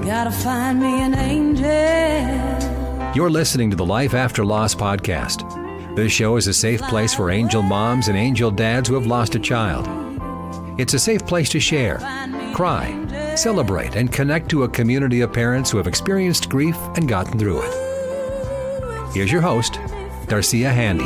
Gotta find me an angel. You're listening to the Life After Loss podcast. This show is a safe place for angel moms and angel dads who have lost a child. It's a safe place to share, cry, celebrate, and connect to a community of parents who have experienced grief and gotten through it. Here's your host, Darcea Handy.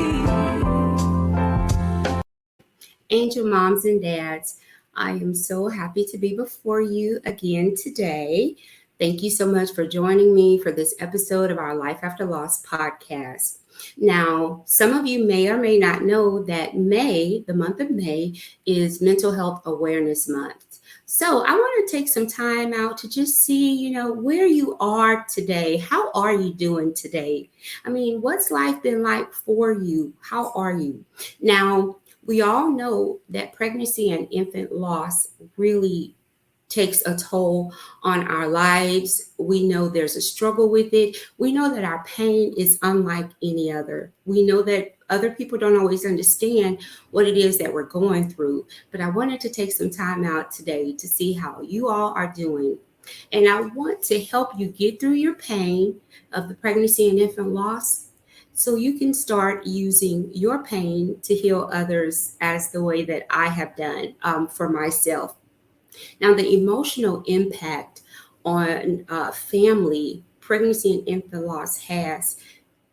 Angel moms and dads, I am so happy to be before you again today. Thank you so much for joining me for this episode of our Life After Loss podcast. Now, some of you may or may not know that May, the month of May, is Mental Health Awareness Month. So I want to take some time out to just see, where you are today. How are you doing today? I mean, what's life been like for you? How are you? Now, we all know that pregnancy and infant loss really takes a toll on our lives. We know there's a struggle with it. We know that our pain is unlike any other. We know that other people don't always understand what it is that we're going through. But I wanted to take some time out today to see how you all are doing. And I want to help you get through your pain of the pregnancy and infant loss so you can start using your pain to heal others as the way that I have done for myself. Now, the emotional impact on family, pregnancy and infant loss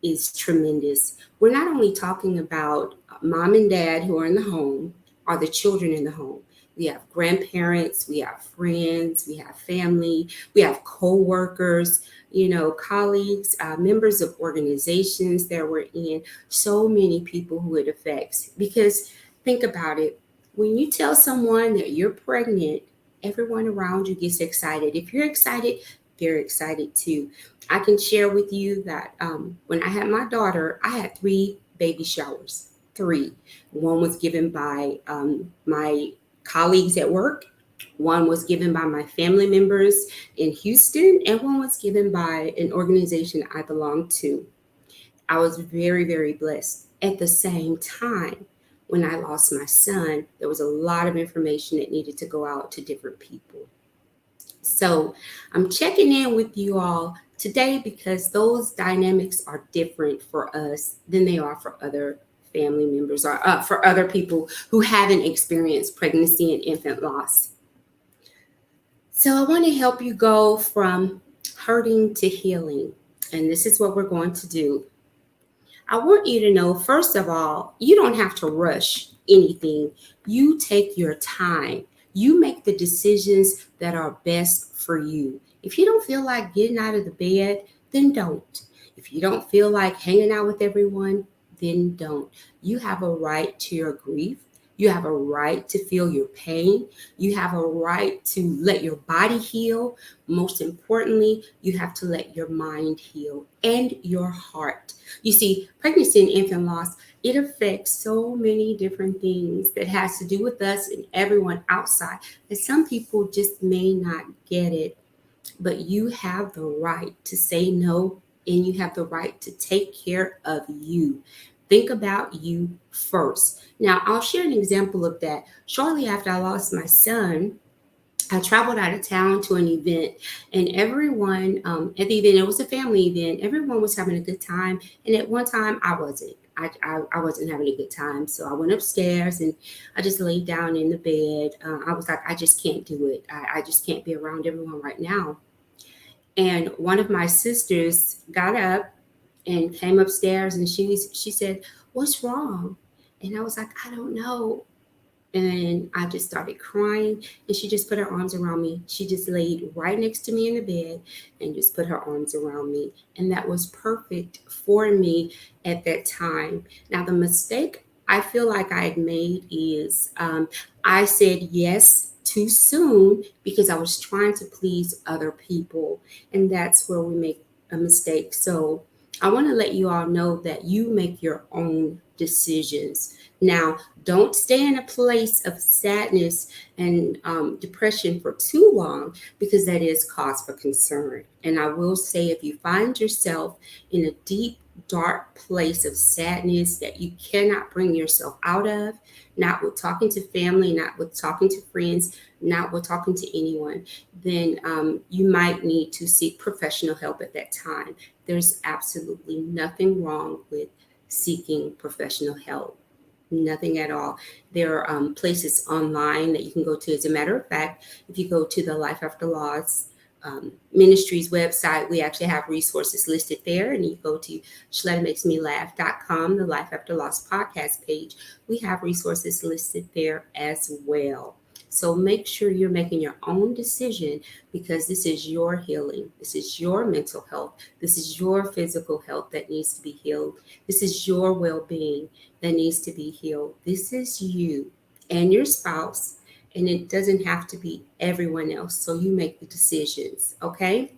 is tremendous. We're not only talking about mom and dad who are in the home or the children in the home. We have grandparents, we have friends, we have family, we have co-workers, colleagues, members of organizations that we're in, so many people who it affects. Because think about it, when you tell someone that you're pregnant, everyone around you gets excited. If you're excited, they're excited too. I can share with you that when I had my daughter, I had 3 baby showers. 3. One was given by my colleagues at work. One was given by my family members in Houston, and one was given by an organization I belong to. I was very, very blessed. At the same time, when I lost my son, there was a lot of information that needed to go out to different people. So I'm checking in with you all today because those dynamics are different for us than they are for other family members or for other people who haven't experienced pregnancy and infant loss. So I want to help you go from hurting to healing. And this is what we're going to do. I want you to know, first of all, you don't have to rush anything. You take your time. You make the decisions that are best for you. If you don't feel like getting out of the bed, then don't. If you don't feel like hanging out with everyone, then don't. You have a right to your grief. You have a right to feel your pain. You have a right to let your body heal. Most importantly, you have to let your mind heal and your heart. You see, pregnancy and infant loss, it affects so many different things that has to do with us and everyone outside. And some people just may not get it, but you have the right to say no, and you have the right to take care of you. Think about you first. Now, I'll share an example of that. Shortly after I lost my son, I traveled out of town to an event, and everyone at the event, it was a family event, everyone was having a good time. And at one time, I wasn't. I wasn't having a good time. So I went upstairs and I just laid down in the bed. I was like, I just can't do it. I just can't be around everyone right now. And one of my sisters got up and came upstairs, and she said, "What's wrong?" And I was like, "I don't know." And I just started crying, and she just put her arms around me. She just laid right next to me in the bed and just put her arms around me. And that was perfect for me at that time. Now, the mistake I feel like I had made is I said yes too soon because I was trying to please other people. And that's where we make a mistake. So I want to let you all know that you make your own decisions. Now, don't stay in a place of sadness and depression for too long, because that is cause for concern. And I will say, if you find yourself in a deep dark place of sadness that you cannot bring yourself out of, not with talking to family, not with talking to friends, not with talking to anyone, then you might need to seek professional help at that time. There's absolutely nothing wrong with seeking professional help. Nothing at all. There are places online that you can go to. As a matter of fact, if you go to the Life After Loss Ministries website, we actually have resources listed there. And you go to ShalettaMakesMeLaugh.com, the Life After Loss podcast page. We have resources listed there as well. So make sure you're making your own decision, because this is your healing. This is your mental health. This is your physical health that needs to be healed. This is your well-being that needs to be healed. This is you and your spouse, and it doesn't have to be everyone else. So you make the decisions, okay?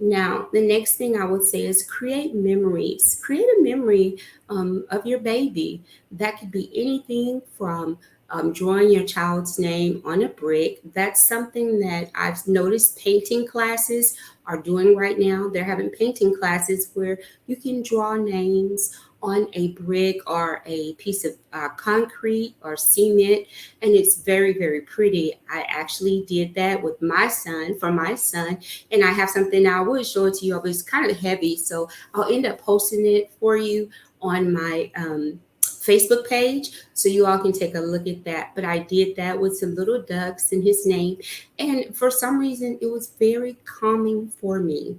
Now, the next thing I would say is create memories. Create a memory of your baby. That could be anything from drawing your child's name on a brick. That's something that I've noticed painting classes are doing right now. They're having painting classes where you can draw names on a brick or a piece of concrete or cement, and it's very, very pretty. I actually did that with my son, for my son, and I have something now. I will show it to you, but it's kind of heavy, so I'll end up posting it for you on my Facebook page, so you all can take a look at that. But I did that with some little ducks in his name, and for some reason it was very calming for me.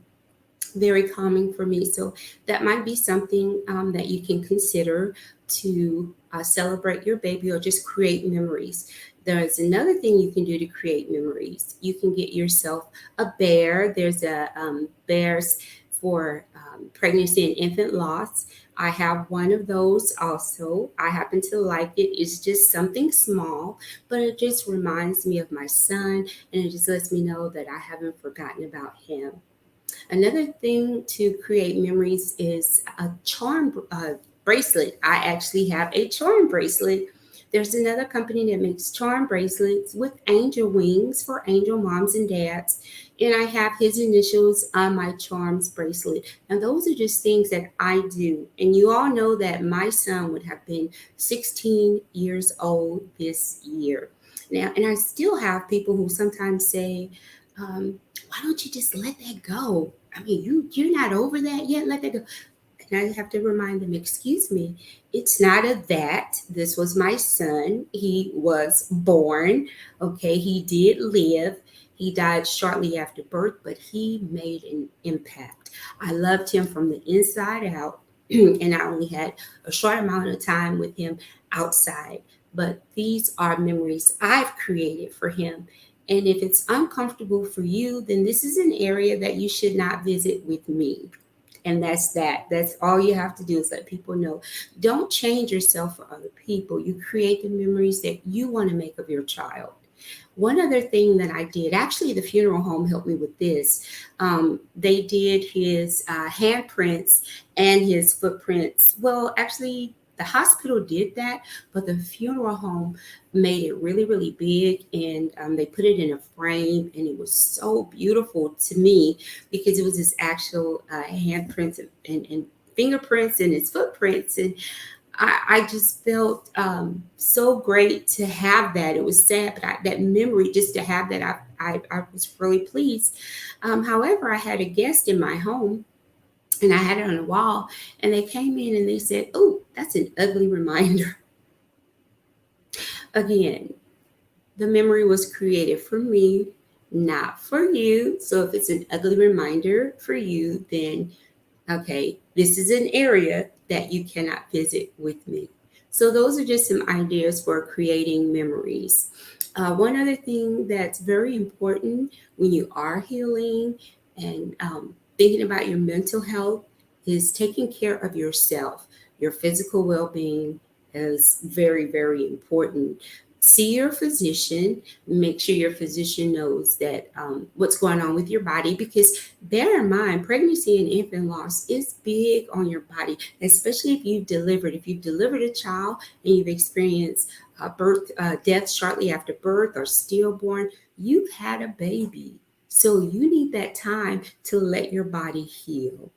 Very calming for me. So that might be something that you can consider to celebrate your baby or just create memories. There's another thing you can do to create memories. You can get yourself a bear. There's a bears for pregnancy and infant loss. I have one of those also. I happen to like it. It's just something small, but it just reminds me of my son, and it just lets me know that I haven't forgotten about him. Another thing to create memories is a charm bracelet. I actually have a charm bracelet. There's another company that makes charm bracelets with angel wings for angel moms and dads. And I have his initials on my charms bracelet. And those are just things that I do. And you all know that my son would have been 16 years old this year. Now, and I still have people who sometimes say, why don't you just let that go? I mean, you're not over that yet. Let that go. And I have to remind them, excuse me, it's not a that. This was my son. He was born. Okay, he did live. He died shortly after birth, but he made an impact. I loved him from the inside out, and I only had a short amount of time with him outside. But these are memories I've created for him. And if it's uncomfortable for you, then this is an area that you should not visit with me. And that's that. That's all you have to do, is let people know. Don't change yourself for other people. You create the memories that you want to make of your child. One other thing that I did, actually, the funeral home helped me with this. They did his handprints and his footprints. Well, actually, the hospital did that, but the funeral home made it really, really big, and they put it in a frame, and it was so beautiful to me because it was his actual handprints and fingerprints and his footprints, and I just felt so great to have that. It was sad, but that memory, just to have that, I was really pleased. However, I had a guest in my home, and I had it on the wall, and they came in and they said, "Oh, that's an ugly reminder." Again, the memory was created for me, not for you. So if it's an ugly reminder for you, then okay, this is an area that you cannot visit with me. So those are just some ideas for creating memories. One other thing that's very important when you are healing and thinking about your mental health is taking care of yourself. Your physical well-being is very, very important. See your physician. Make sure your physician knows that what's going on with your body, because bear in mind, pregnancy and infant loss is big on your body, especially if you've delivered. If you've delivered a child and you've experienced death shortly after birth or stillborn, you've had a baby. So you need that time to let your body heal.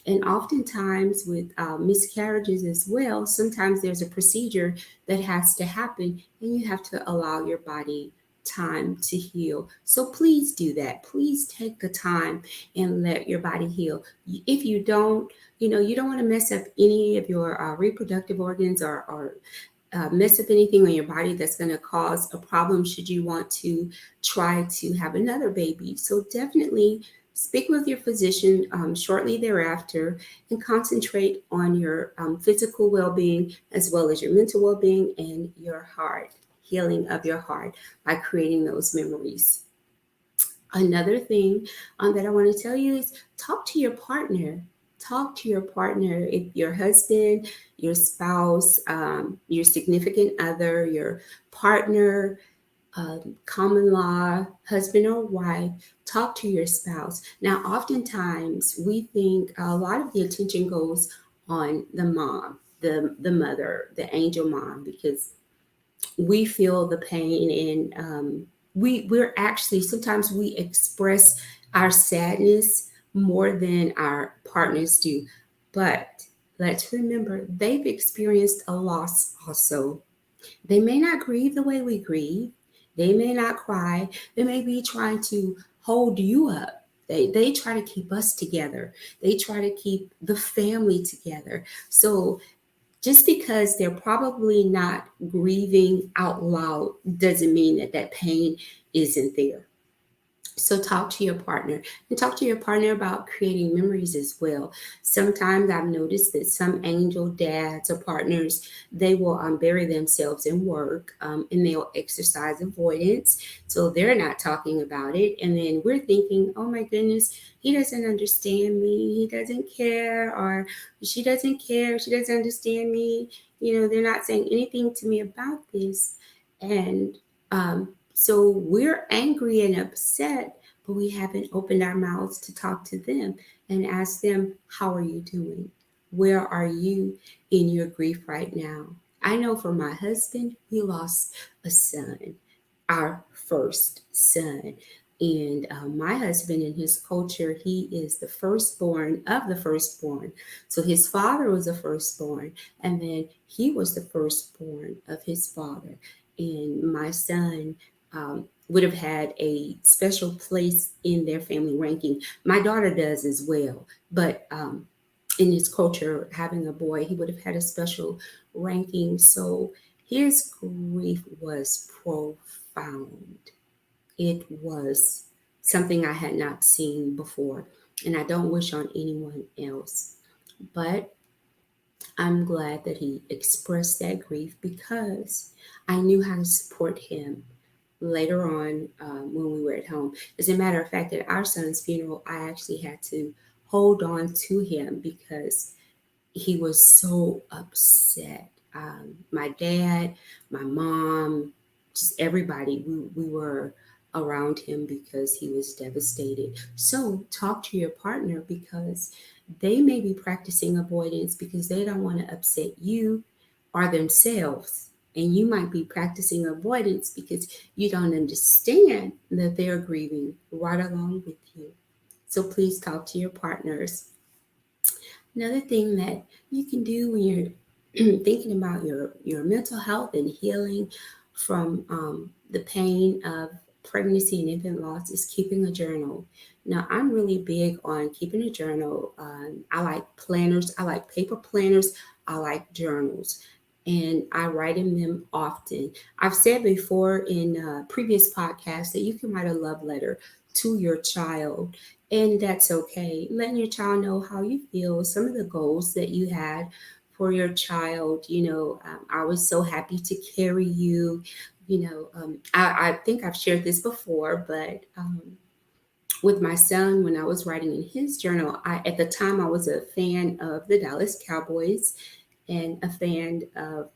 And oftentimes with miscarriages as well, sometimes there's a procedure that has to happen, and you have to allow your body time to heal. So please do that. Please take the time and let your body heal. If you don't, you don't want to mess up any of your reproductive organs, or mess up anything on your body that's going to cause a problem should you want to try to have another baby. So definitely speak with your physician shortly thereafter and concentrate on your physical well-being as well as your mental well-being and your heart, healing of your heart by creating those memories. Another thing that I want to tell you is talk to your partner. Talk to your partner, if your husband, your spouse, your significant other, your partner, common law, husband or wife, talk to your spouse. Now, oftentimes we think a lot of the attention goes on the mom, the mother, the angel mom, because we feel the pain, and we're actually sometimes we express our sadness more than our partners do. But let's remember they've experienced a loss also. They may not grieve the way we grieve. They may not cry. They may be trying to hold you up. They try to keep us together. They try to keep the family together. So just because they're probably not grieving out loud doesn't mean that that pain isn't there. So talk to your partner, and talk to your partner about creating memories as well. Sometimes I've noticed that some angel dads or partners, they will bury themselves in work, and they'll exercise avoidance. So they're not talking about it. And then we're thinking, oh my goodness, he doesn't understand me. He doesn't care, or she doesn't care. She doesn't understand me. They're not saying anything to me about this. And so we're angry and upset, but we haven't opened our mouths to talk to them and ask them, how are you doing? Where are you in your grief right now? I know for my husband, we lost a son, our first son. And my husband, in his culture, he is the firstborn of the firstborn. So his father was the firstborn, and then he was the firstborn of his father. And my son would have had a special place in their family ranking. My daughter does as well, but in his culture, having a boy, he would have had a special ranking. So his grief was profound. It was something I had not seen before, and I don't wish on anyone else. But I'm glad that he expressed that grief because I knew how to support him later on when we were at home. As a matter of fact, at our son's funeral, I actually had to hold on to him because he was so upset. My dad, my mom, just everybody, we were around him because he was devastated. So talk to your partner because they may be practicing avoidance because they don't want to upset you or themselves. And you might be practicing avoidance because you don't understand that they're grieving right along with you. So please talk to your partners. Another thing that you can do when you're thinking about your mental health and healing from the pain of pregnancy and infant loss is keeping a journal. Now, I'm really big on keeping a journal. I like planners, I like paper planners, I like journals, and I write in them often. I've said before in previous podcasts that you can write a love letter to your child, and that's okay. Letting your child know how you feel, some of the goals that you had for your child. I was so happy to carry you. I think I've shared this before, but with my son, when I was writing in his journal, at the time I was a fan of the Dallas Cowboys and a fan of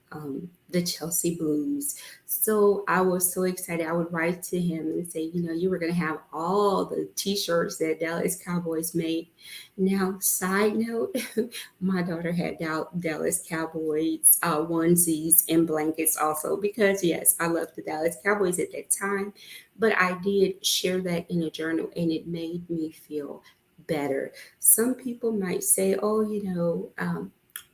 the Chelsea Blues. So I was so excited. I would write to him and say, you were going to have all the t-shirts that Dallas Cowboys made. Now, side note, my daughter had Dallas Cowboys onesies and blankets also because, yes, I loved the Dallas Cowboys at that time. But I did share that in a journal, and it made me feel better. Some people might say, oh,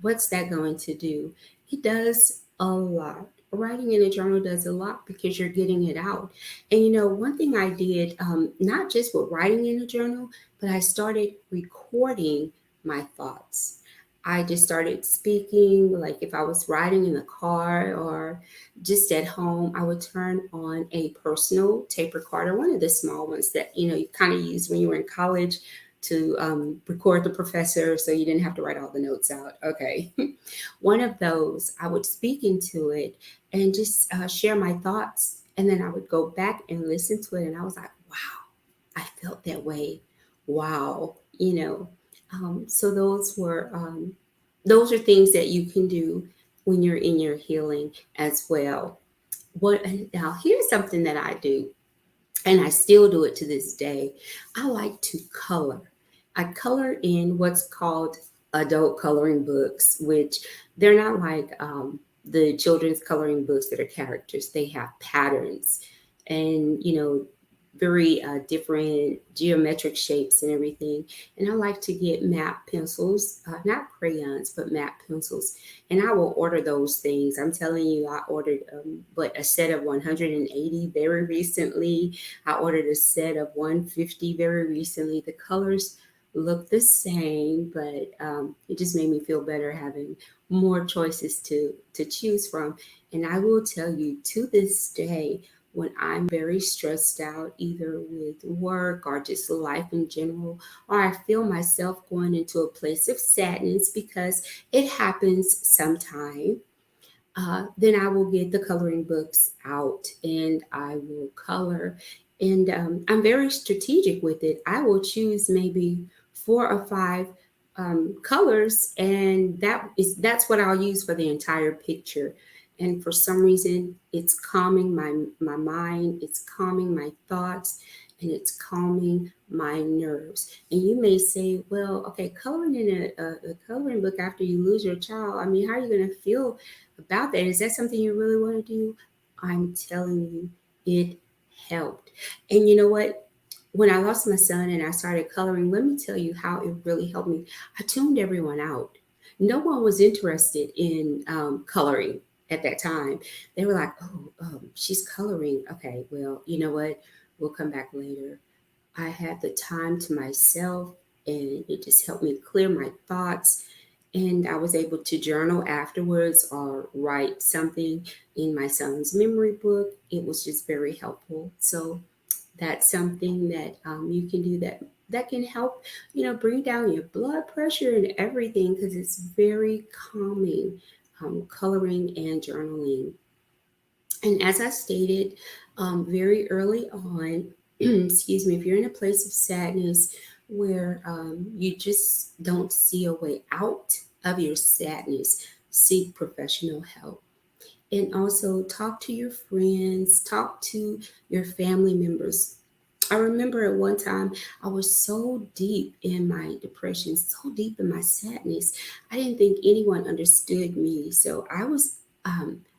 what's that going to do? It does a lot. Writing in a journal does a lot because you're getting it out. And one thing I did, not just with writing in a journal, but I started recording my thoughts. I just started speaking, like if I was riding in the car or just at home, I would turn on a personal tape recorder, one of the small ones that you kind of used when you were in college to record the professor so you didn't have to write all the notes out. Okay. One of those, I would speak into it and just share my thoughts. And then I would go back and listen to it. And I was like, wow, I felt that way. Wow. So those are things that you can do when you're in your healing as well. Now here's something that I do, and I still do it to this day. I like to color. I color in what's called adult coloring books, which they're not like the children's coloring books that are characters. They have patterns and, very different geometric shapes and everything. And I like to get matte pencils, not crayons, but matte pencils. And I will order those things. I'm telling you, I ordered a set of 180 very recently. I ordered a set of 150 very recently. The colors look the same, but it just made me feel better having more choices to choose from. And I will tell you, to this day, when I'm very stressed out, either with work or just life in general, or I feel myself going into a place of sadness because it happens sometime, then I will get the coloring books out and I will color. And I'm very strategic with it. I will choose maybe 4 or 5 colors, and that's what I'll use for the entire picture. And for some reason, it's calming my mind, it's calming my thoughts, and it's calming my nerves. And you may say, well, okay, coloring in a coloring book after you lose your child, I mean, how are you going to feel about that? Is that something you really want to do? I'm telling you, it helped. And you know what? When I lost my son and I started coloring, let me tell you how it really helped me. I tuned everyone out. No one was interested in coloring at that time. They were like, oh, she's coloring. Okay, well, you know what? We'll come back later. I had the time to myself and it just helped me clear my thoughts. And I was able to journal afterwards or write something in my son's memory book. It was just very helpful. So that's something that you can do that can help, bring down your blood pressure and everything because it's very calming, coloring and journaling. And as I stated very early on, excuse me, if you're in a place of sadness where you just don't see a way out of your sadness, seek professional help. And also talk to your friends, talk to your family members. I remember at one time I was so deep in my depression, so deep in my sadness. I didn't think anyone understood me. So I was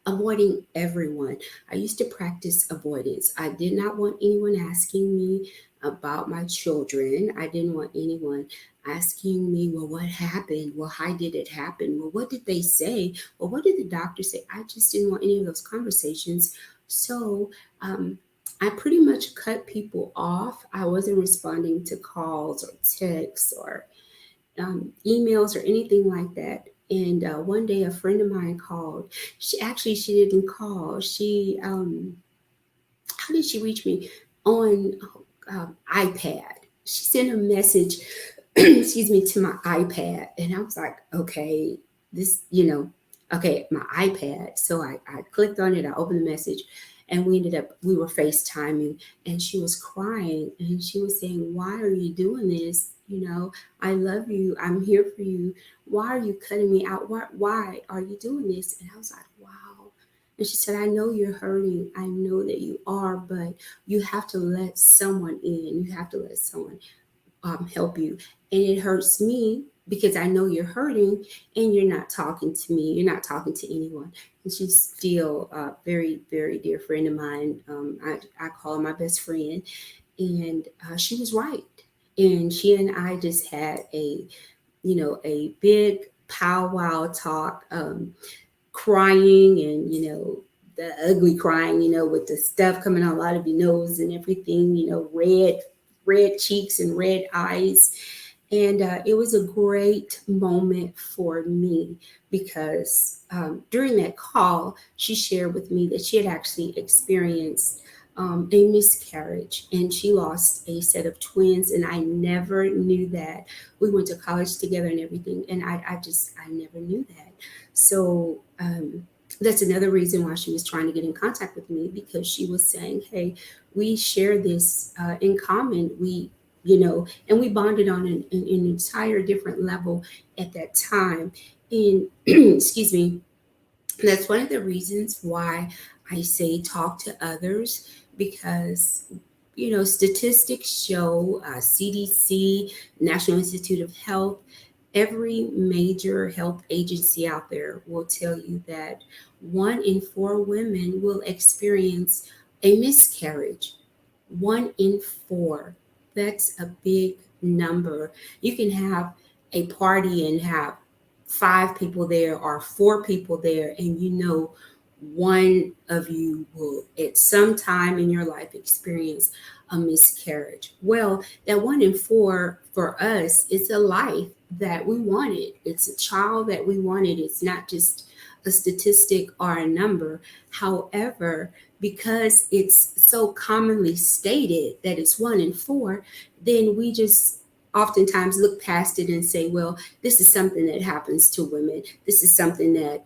avoiding everyone. I used to practice avoidance. I did not want anyone asking me about my children. I didn't want anyone asking me, well, what happened? Well, how did it happen? Well, what did they say? Well, what did the doctor say? I just didn't want any of those conversations. So, I pretty much cut people off. I wasn't responding to calls or texts or emails or anything like that. And one day, a friend of mine called. She didn't call. How did she reach me? On iPad. She sent a message, excuse me, to my iPad, and I was like, okay, this, okay, my iPad. So I clicked on it. I opened the message, and we were FaceTiming, and she was crying, and she was saying, why are you doing this? I love you. I'm here for you. Why are you cutting me out? Why are you doing this? And I was like, wow. And she said, I know you're hurting. I know that you are, but you have to let someone in. You have to let someone help you. And it hurts me because I know you're hurting and you're not talking to me. You're not talking to anyone. And she's still a very, very dear friend of mine. I call her my best friend. And she was right. And she and I just had a big powwow talk, crying and, the ugly crying, with the stuff coming out of your nose and everything, red cheeks and red eyes. And it was a great moment for me because during that call, she shared with me that she had actually experienced a miscarriage and she lost a set of twins. And I never knew that. We went to college together and everything. And I never knew that. So, that's another reason why she was trying to get in contact with me, because she was saying, hey, we share this in common. And we bonded on an entire different level at that time. And excuse me, that's one of the reasons why I say talk to others, because statistics show, CDC, National Institute of Health, every major health agency out there will tell you that 1 in 4 women will experience a miscarriage. 1 in 4. That's a big number. You can have a party and have 5 people there or 4 people there, and one of you will at some time in your life experience a miscarriage. Well, that 1 in 4 for us is a life that we wanted. It's a child that we wanted. It's not just a statistic or a number. However, because it's so commonly stated that it's 1 in 4, then we just oftentimes look past it and say, well, this is something that happens to women. This is something that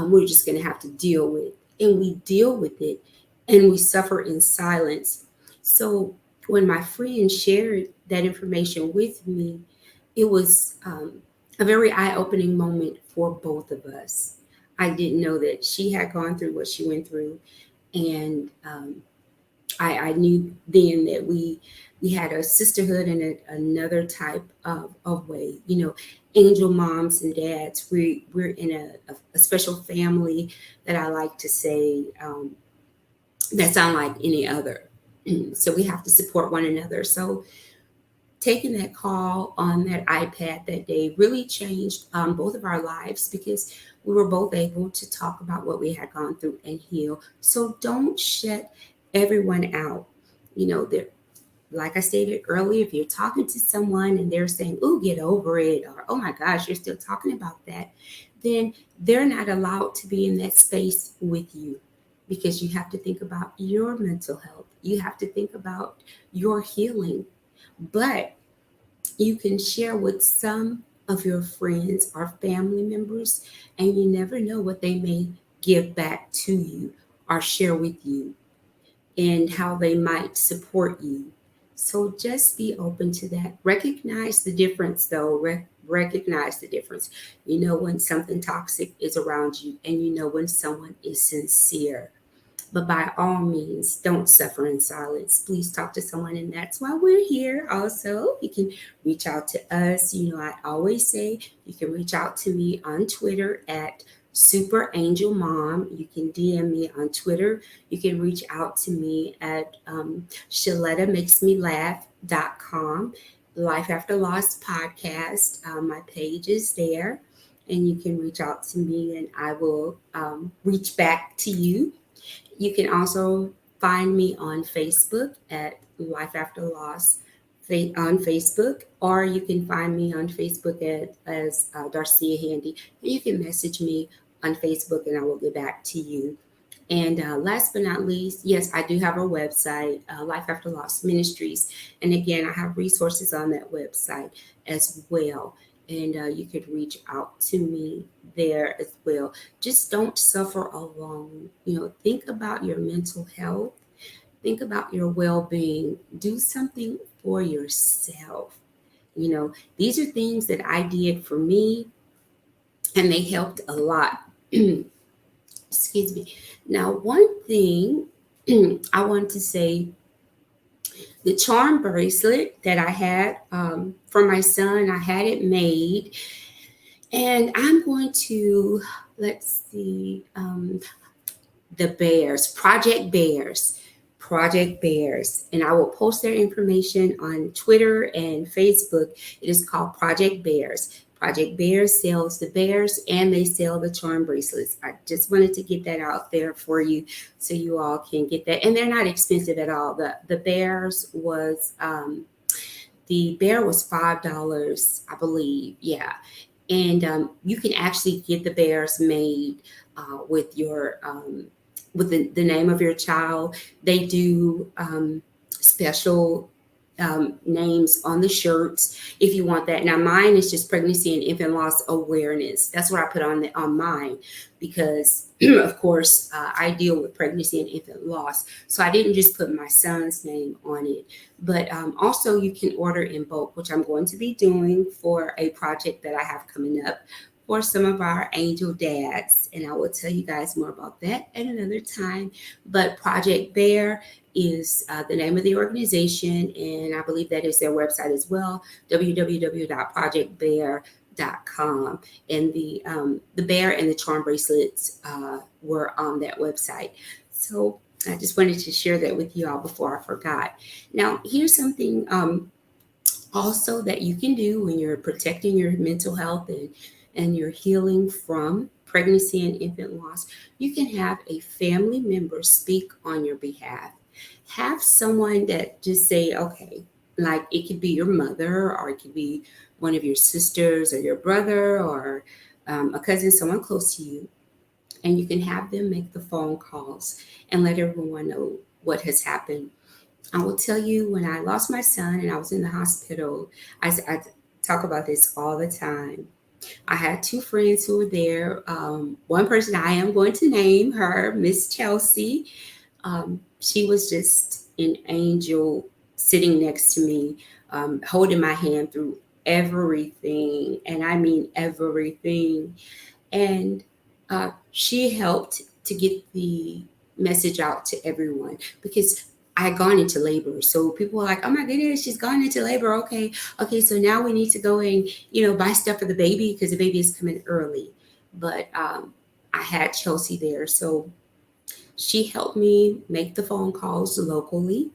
we're just going to have to deal with. And we deal with it and we suffer in silence. So when my friend shared that information with me, it was a very eye-opening moment for both of us. I didn't know that she had gone through what she went through. And I knew then that we had a sisterhood in another type of way. Angel moms and dads, we're in a special family that I like to say that's unlike any other. So we have to support one another. So taking that call on that iPad that day really changed both of our lives, because we were both able to talk about what we had gone through and heal. So don't shut everyone out. There, like I stated earlier, if you're talking to someone and they're saying, "Oh, get over it," or "Oh my gosh, you're still talking about that," then they're not allowed to be in that space with you, because you have to think about your mental health. You have to think about your healing. But you can share with some of your friends or family members, and you never know what they may give back to you or share with you, and how they might support you. So just be open to that. Recognize the difference, though. Recognize the difference. You know when something toxic is around you, and you know when someone is sincere. But by all means, don't suffer in silence. Please talk to someone. And that's why we're here. Also, you can reach out to us. I always say you can reach out to me on Twitter at Super Angel Mom. You can DM me on Twitter. You can reach out to me at ShalettaMakesMeLaugh.com. Life After Loss podcast. My page is there. And you can reach out to me and I will reach back to you. You can also find me on Facebook at Life After Loss on Facebook, or you can find me on Facebook as Darcea Handy. And you can message me on Facebook and I will get back to you. And last but not least, yes, I do have a website, Life After Loss Ministries. And again, I have resources on that website as well. And you could reach out to me there as well. Just don't suffer alone. Think about your mental health. Think about your well-being. Do something for yourself. These are things that I did for me, and they helped a lot. Excuse me. Now, one thing I want to say, the charm bracelet that I had for my son, I had it made. And I'm going to, let's see, the bears, Project Bears. Project Bears, and I will post their information on Twitter and Facebook. It is called Project Bears. Project Bears sells the bears and they sell the charm bracelets. I just wanted to get that out there for you so you all can get that. And they're not expensive at all. The bears was the bear was $5, I believe. Yeah. And you can actually get the bears made with your with the name of your child. They do special names on the shirts if you want that. Now mine is just pregnancy and infant loss awareness. That's what I put on mine because of course I deal with pregnancy and infant loss. So I didn't just put my son's name on it, but also you can order in bulk, which I'm going to be doing for a project that I have coming up for some of our angel dads. And I will tell you guys more about that at another time. But Project Bear is the name of the organization, and I believe that is their website as well, www.projectbear.com. And the bear and the charm bracelets were on that website. So I just wanted to share that with you all before I forgot. Now, here's something also that you can do when you're protecting your mental health and you're healing from pregnancy and infant loss. You can have a family member speak on your behalf. Have someone that just say, okay, like it could be your mother, or it could be one of your sisters or your brother, or a cousin, someone close to you. And you can have them make the phone calls and let everyone know what has happened. I will tell you, when I lost my son and I was in the hospital, I talk about this all the time. I had two friends who were there. One person I am going to name her, Miss Chelsea. She was just an angel sitting next to me, holding my hand through everything. And I mean everything. And she helped to get the message out to everyone because I had gone into labor. So people were like, oh my goodness, she's gone into labor. Okay, so now we need to go and, buy stuff for the baby because the baby is coming early. But I had Chelsea there. So she helped me make the phone calls locally,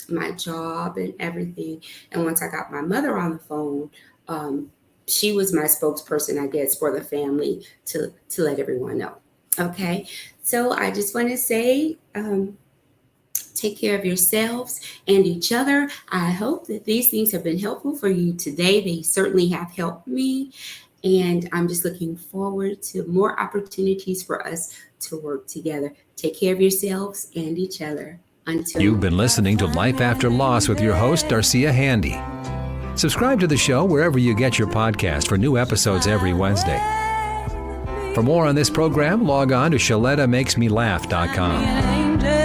my job and everything. And once I got my mother on the phone, she was my spokesperson, I guess, for the family to let everyone know. Okay, so I just want to say, take care of yourselves and each other. I hope that these things have been helpful for you today. They certainly have helped me. And I'm just looking forward to more opportunities for us to work together. Take care of yourselves and each other. Until You've been listening to Life After Loss with your host, Darcea Handy. Subscribe to the show wherever you get your podcast for new episodes every Wednesday. For more on this program, log on to ShalettaMakesMeLaugh.com.